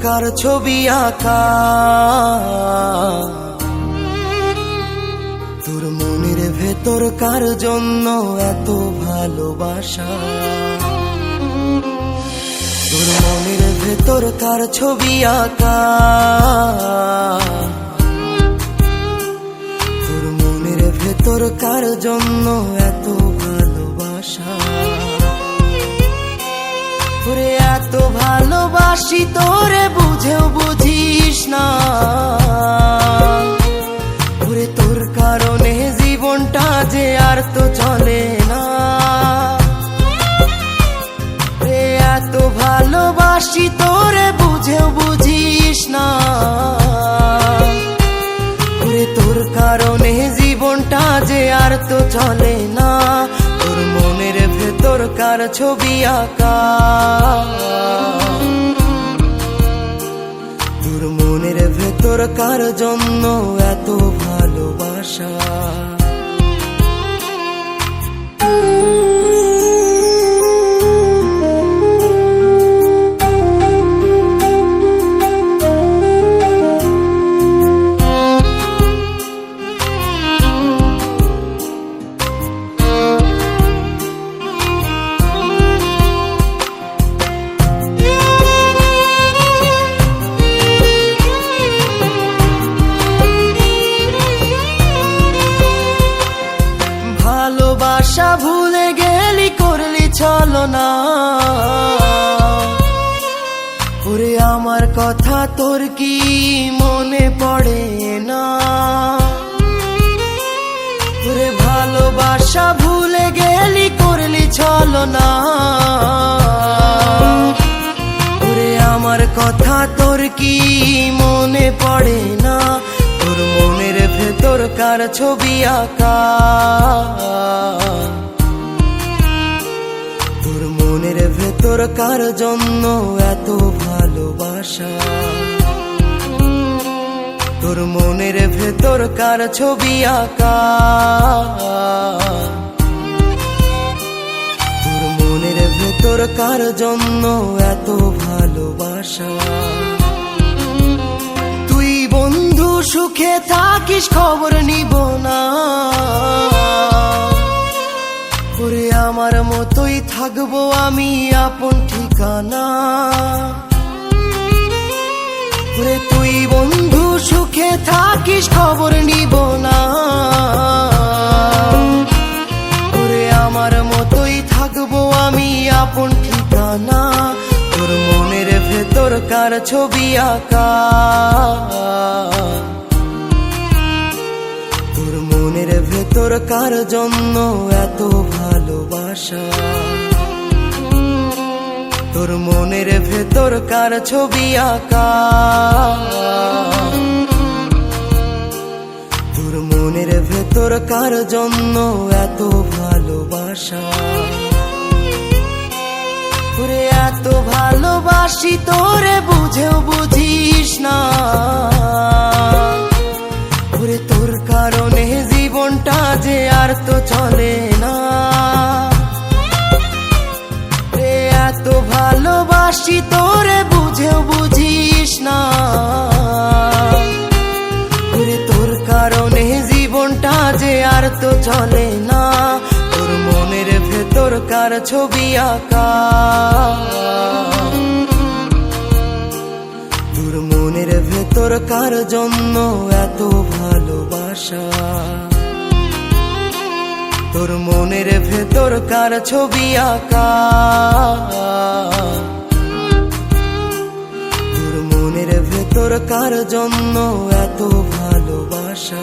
কার ছবি আঁকা, তোর মনের ভেতর কার জন্য এত ভালোবাসা, তোর মনের ভেতর কার ছবি আঁকা, তোর মনের ভেতর কার জন্য এত ভালোবাসা। তোরে এত ভালোবাসি তোরে বুঝেও বুঝিস না, ওরে তোর কারণে জীবনটা যে আর তো চলে না। এত ভালোবাসি তোরে বুঝেও বুঝিস না, ওরে তোর কারণে জীবনটা যে আর তো চলে না। তোর মনের ভেতর কার ছবি আঁকা, তোর মনের ভেতর কার জন্য এত ভালোবাসা। ভালোবাসা ভুলে গেলি করলি ছলনা, ওরে আমার কথা তোর কি মনে পড়ে না। ওরে ভালোবাসা ভুলে গেলি করলি ছলনা, ওরে আমার কথা তোর কি মনে পড়ে না। তোর মনের ভেতর কার ছবি আঁকা, তোর মনের ভেতর কার জন্য এত ভালোবাসা, তোর মনের ভেতর কার ছবি আঁকা, তোর মনের ভেতর কার জন্য এত ভালোবাসা। বন্ধু সুখে থাকিস খবর নিব না, ওরে আমার মতোই থাকবো আমি আপন ঠিকানা। ওরে তুই বন্ধু সুখে থাকিস খবর নিব না, ওরে আমার মতোই থাকবো আমি আপন ঠিকানা। তোর মনের ভেতর কার ছবি আঁকা, তোর মনের ভেতর কার জন্য এত ভালোবাসা, তোর মনের ভেতর কার ছবি আঁকা, তোর মনের ভেতর কার জন্য এত ভালোবাসা। ওরে এত ভালোবাসি তোরে বুঝেও বুঝিস না, ওরে তোর কারণে জীবনটা যে আর তো চলে না। এত ভালোবাসি তোরে বুঝেও বুঝিস না, ওরে তোর কারণে জীবনটা যে আর তো চলে না। তোর মনের ভেতর কার ছবি আঁকা, তোর মনের ভেতর কার জন্য এত ভালোবাসা, তোর মনের ভেতর কার ছবি আঁকা, তোর মনের ভেতর কার জন্য এত ভালোবাসা।